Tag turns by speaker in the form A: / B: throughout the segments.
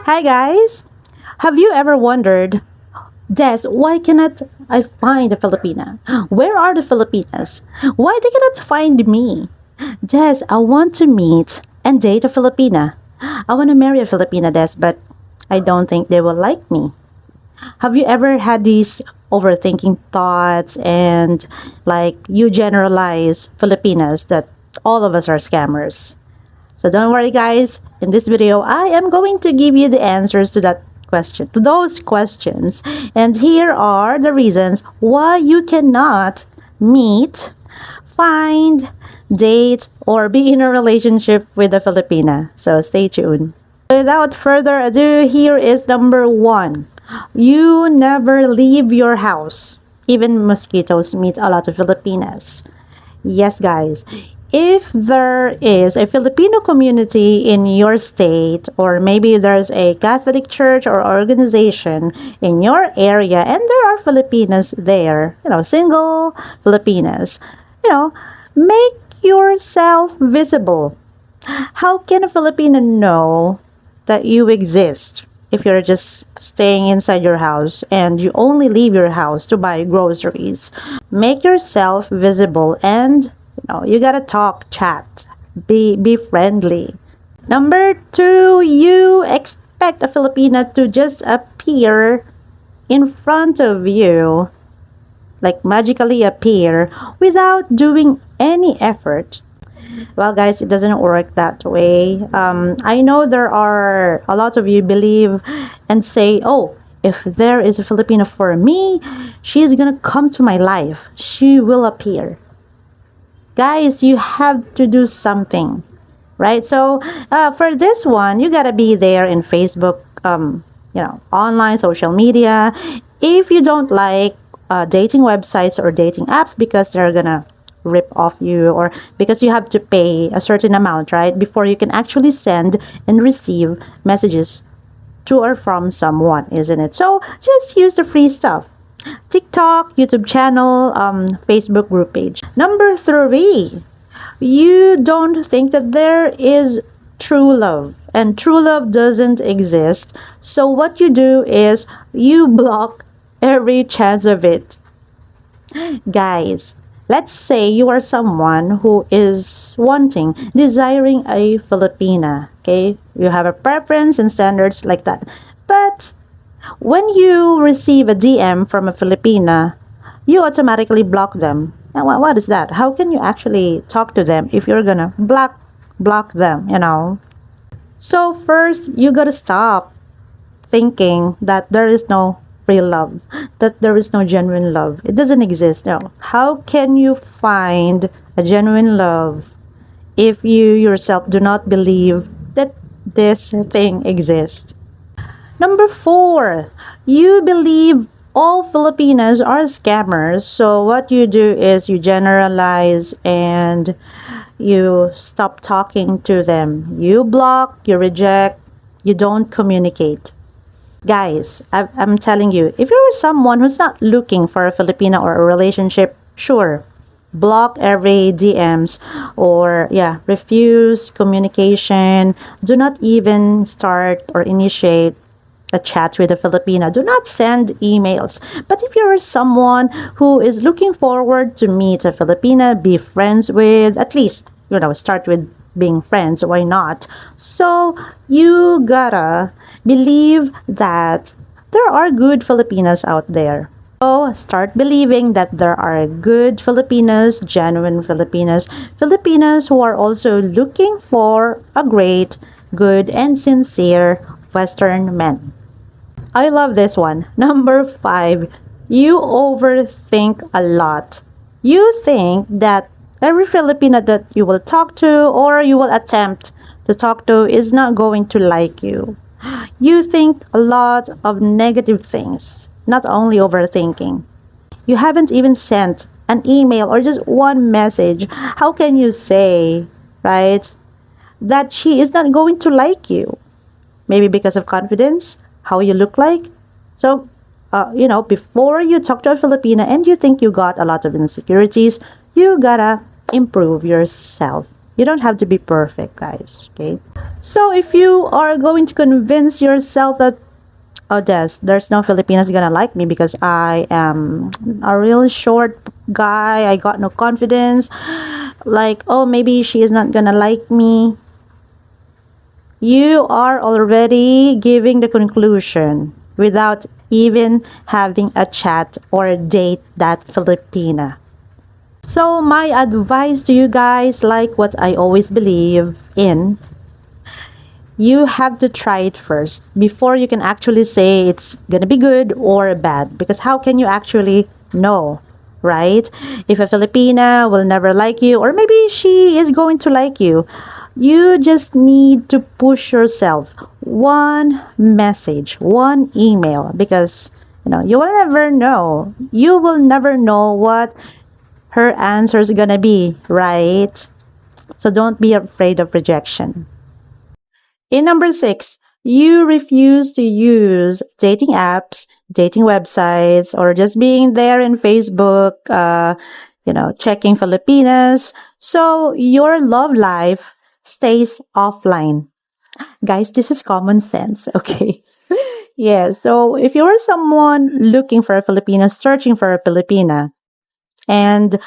A: Hi guys! Have you ever wondered, Des, why cannot I find a Filipina? Where are the Filipinas? Why they cannot find me? Des, I want to meet and date a Filipina. I want to marry a Filipina, Des, but I don't think they will like me. Have you ever had these overthinking thoughts and like you generalize Filipinas that all of us are scammers? So don't worry guys, in this video I am going to give you the answers to those questions. And here are the reasons why you cannot meet, find, date, or be in a relationship with a Filipina. So stay tuned. Without further ado, here is number one. You never leave your house. Even mosquitoes meet a lot of Filipinas. Yes, guys. If there is a Filipino community in your state, or maybe there's a Catholic church or organization in your area, and there are Filipinas there, single Filipinas, make yourself visible. How can a Filipino know that you exist if you're just staying inside your house and you only leave your house to buy groceries? Make yourself visible and you gotta talk, chat, be friendly. Number two, you expect a Filipina to just appear in front of you, like magically appear without doing any effort. Well, guys, it doesn't work that way. I know there are a lot of you believe and say, oh, if there is a Filipino for me, she's gonna come to my life. She will appear. Guys, you have to do something, right? So for this one, you gotta be there in Facebook, online social media. If you don't like dating websites or dating apps because they're gonna rip off you, or because you have to pay a certain amount, right, before you can actually send and receive messages to or from someone, isn't it? So just use the free stuff. TikTok, YouTube channel, Facebook group page. Number three, you don't think that there is true love, and true love doesn't exist. So what you do is you block every chance of it. Guys, let's say you are someone who is desiring a Filipina, okay? You have a preference and standards like that. But when you receive a DM from a Filipina, you automatically block them. And what is that? How can you actually talk to them if you're gonna block them? So first, you gotta stop thinking that there is no real love, that there is no genuine love. It doesn't exist. No. How can you find a genuine love if you yourself do not believe that this thing exists? Number four, you believe all Filipinos are scammers. So what you do is you generalize and you stop talking to them. You block, you reject, you don't communicate. Guys, I'm telling you, if you're someone who's not looking for a Filipina or a relationship, sure, block every DMs, or refuse communication. Do not even start or initiate a chat with a Filipina. Do not send emails. But if you're someone who is looking forward to meet a Filipina, be friends with, at least, start with being friends, why not? So you gotta believe that there are good Filipinas out there. So start believing that there are good Filipinas, genuine Filipinas, Filipinas who are also looking for a great, good, and sincere Western man. I love this one. Number five, you overthink a lot. You think that every Filipina that you will talk to or you will attempt to talk to is not going to like you. You think a lot of negative things, not only overthinking. You haven't even sent an email or just one message. How can you say, right, that she is not going to like you? Maybe because of confidence, how you look like. So, before you talk to a Filipina and you think you got a lot of insecurities, you gotta improve yourself. You don't have to be perfect, guys. Okay. So if you are going to convince yourself that, oh, there's no Filipinas gonna like me because I am a real short guy, I got no confidence, like, oh, maybe she is not gonna like me, you are already giving the conclusion without even having a chat or date that Filipina. So my advice to you guys, like what I always believe in, you have to try it first before you can actually say it's gonna be good or bad, because how can you actually know, right? If a Filipina will never like you, or maybe she is going to like you, you just need to push yourself one message, one email, because you will never know, what her answer is gonna be, right? So don't be afraid of rejection. In number six, you refuse to use dating apps, dating websites, or just being there in Facebook, checking Filipinas. So your love life stays offline. Guys, this is common sense, okay? Yeah, so if you're someone looking for a Filipina, searching for a Filipina, and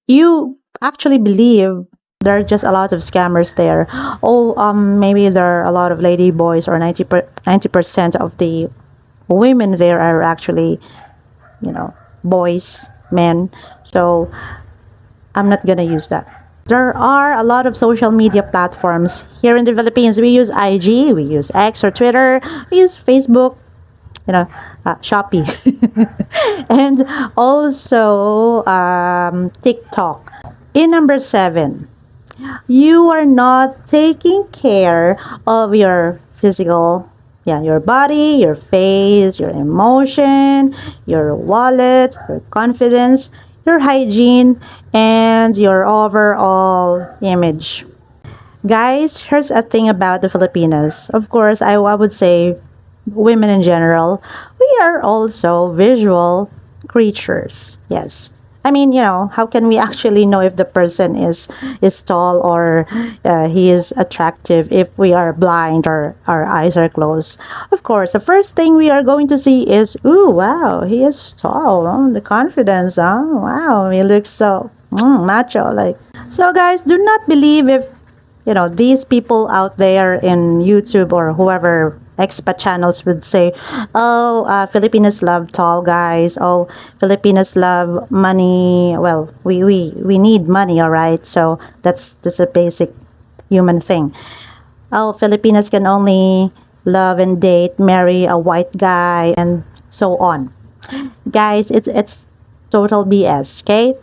A: you actually believe there are just a lot of scammers there. Oh, maybe there are a lot of lady boys, or 90% of the women there are actually, boys, men. So I'm not gonna use that. There are a lot of social media platforms here in the Philippines. We use IG, we use X or Twitter, we use Facebook, Shopee, and also TikTok. In number seven, you are not taking care of your physical, your body, your face, your emotion, your wallet, your confidence, your hygiene, and your overall image. Guys, here's a thing about the Filipinas. Of course, I would say women in general, we are also visual creatures. Yes. I mean, how can we actually know if the person is tall, or he is attractive, if we are blind or our eyes are closed? Of course, the first thing we are going to see is, ooh, wow, he is tall. Oh, the confidence. Oh, wow, he looks so macho. Like, so, guys, do not believe if these people out there in YouTube or whoever expat channels would say, oh, Filipinos love tall guys. Oh, Filipinos love money. Well, we need money, all right? So that's a basic human thing. Oh, Filipinos can only love and date, marry a white guy, and so on. Guys, it's total BS, okay?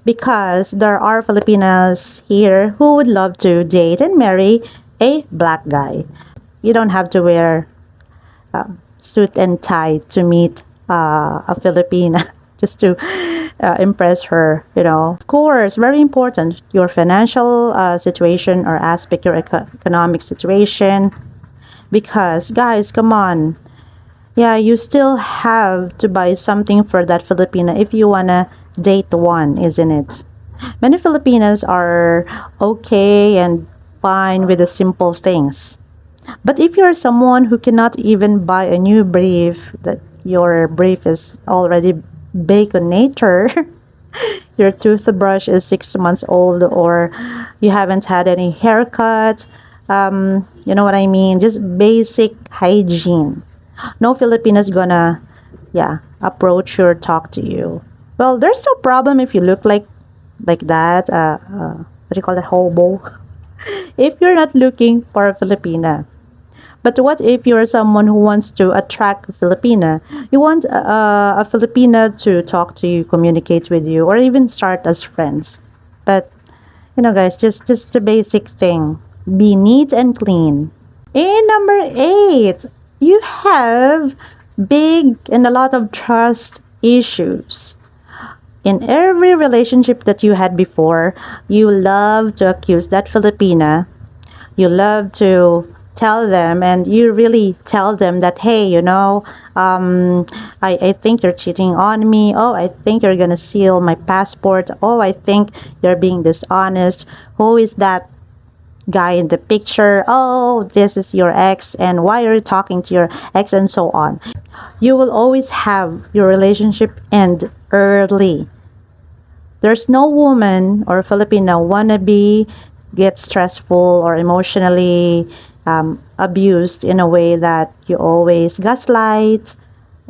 A: Because there are Filipinos here who would love to date and marry a black guy. You don't have to wear suit and tie to meet a Filipina just to impress her. Of course, very important, your financial situation or aspect, your economic situation. Because, guys, come on. Yeah, you still have to buy something for that Filipina if you wanna date one, isn't it? Many Filipinas are okay and fine with the simple things. But if you're someone who cannot even buy a new brief, that your brief is already baconator, your toothbrush is 6 months old, or you haven't had any haircut, you know what I mean? Just basic hygiene. No Filipina's gonna, approach you or talk to you. Well, there's no problem if you look like that. What do you call that, hobo? If you're not looking for a Filipina. But what if you're someone who wants to attract a Filipina? You want a Filipina to talk to you, communicate with you, or even start as friends. But guys, just the basic thing: be neat and clean. In number eight, you have big and a lot of trust issues. In every relationship that you had before, you love to accuse that Filipina. You love to tell them, and you really tell them that, hey, I think you're cheating on me. Oh, I think you're gonna steal my passport. Oh, I think you're being dishonest. Who is that guy in the picture? Oh, this is your ex, and why are you talking to your ex, and so on. You will always have your relationship end early. There's no woman or Filipino wannabe get stressful or emotionally abused in a way that you always gaslight.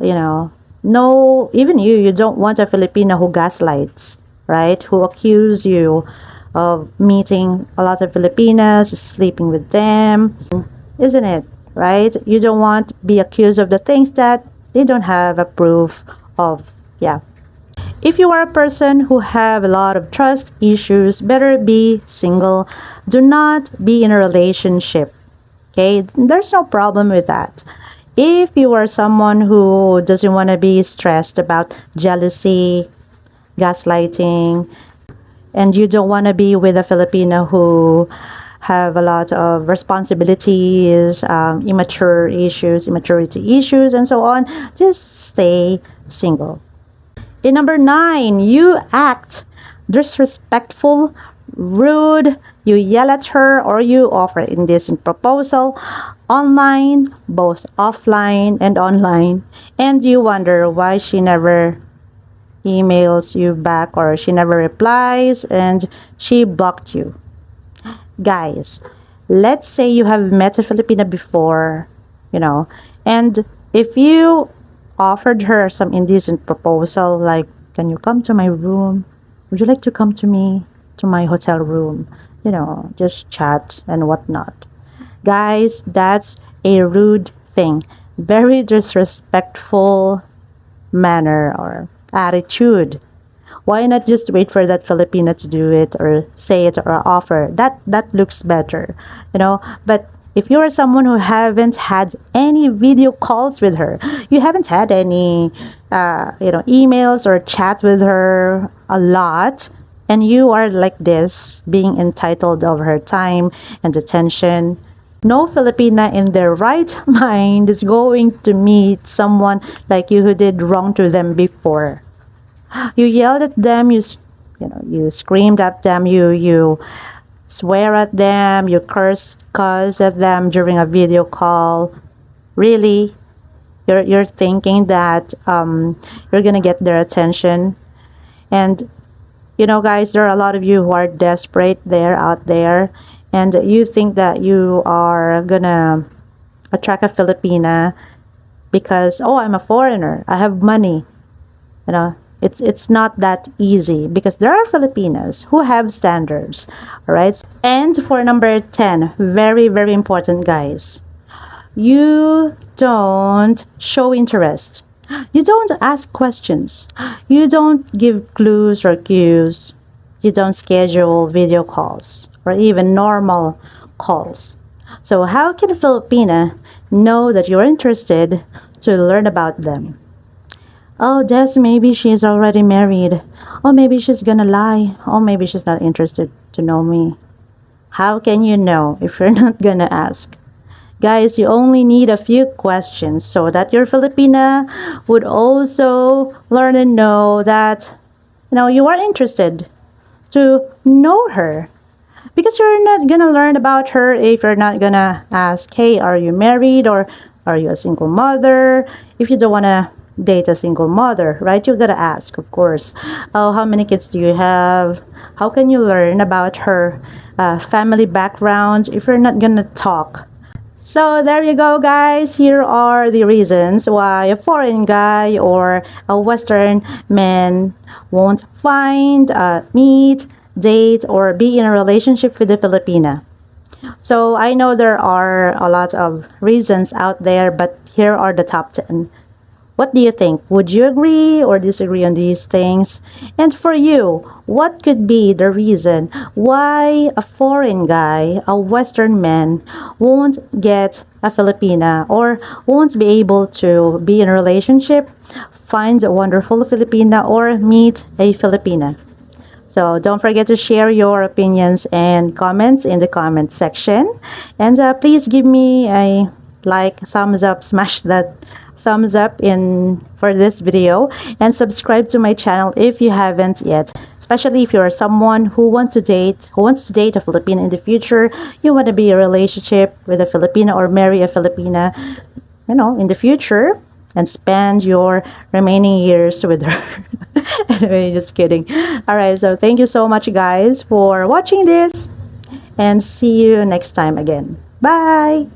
A: You know, no, even you don't want a Filipino who gaslights, right? Who accuse you of meeting a lot of Filipinas, sleeping with them, isn't it? Right? You don't want to be accused of the things that they don't have a proof of. Yeah. If you are a person who have a lot of trust issues, better be single. Do not be in a relationship. Okay? There's no problem with that. If you are someone who doesn't want to be stressed about jealousy, gaslighting, and you don't want to be with a Filipino who have a lot of responsibilities, immaturity issues, and so on, just stay single. In number 9, you act disrespectful, rude, you yell at her, or you offer indecent proposal online, both offline and online, and you wonder why she never emails you back or she never replies and she blocked you. Guys, let's say you have met a Filipina before, you know, and if you offered her some indecent proposal like, can you come to my room? Would you like to come to me to my hotel room? Just chat and whatnot. Guys, that's a rude thing. Very disrespectful manner or attitude. Why not just wait for that Filipina to do it or say it or offer? That looks better, But if you are someone who haven't had any video calls with her, you haven't had any, emails or chat with her a lot, and you are like this, being entitled of her time and attention. No Filipina in their right mind is going to meet someone like you who did wrong to them before. You yelled at them, you screamed at them, you swear at them, you cuss at them during a video call. Really, you're thinking that you're gonna get their attention. And guys, there are a lot of you who are desperate there out there, and you think that you are gonna attract a Filipina because, oh, I'm a foreigner, I have money. It's not that easy because there are Filipinas who have standards. All right. And for number 10, very very important, guys, you don't show interest. You don't ask questions. You don't give clues or cues. You don't schedule video calls or even normal calls. So how can a Filipina know that you're interested to learn about them? Oh, Des, maybe she's already married. Or maybe she's gonna lie. Or maybe she's not interested to know me. How can you know if you're not gonna ask? Guys, you only need a few questions so that your Filipina would also learn and know that you are interested to know her. Because you're not gonna learn about her if you're not gonna ask, hey, are you married or are you a single mother? If you don't wanna date a single mother, right? You gotta ask, of course. Oh, how many kids do you have? How can you learn about her family background if you're not gonna talk? So there you go, guys. Here are the reasons why a foreign guy or a Western man won't find, meet, date, or be in a relationship with a Filipina. So I know there are a lot of reasons out there, but here are the top 10. What do you think? Would you agree or disagree on these things? And for you, what could be the reason why a foreign guy, a Western man, won't get a Filipina or won't be able to be in a relationship, find a wonderful Filipina, or meet a Filipina? So don't forget to share your opinions and comments in the comment section. And please give me a like, thumbs up, smash that thumbs up in for this video, and subscribe to my channel if you haven't yet. Especially if you're someone who wants to date a Filipina in the future, you want to be in a relationship with a Filipina or marry a Filipina, in the future, and spend your remaining years with her. Anyway, just kidding. All right, so thank you so much, guys, for watching this, and see you next time again. Bye.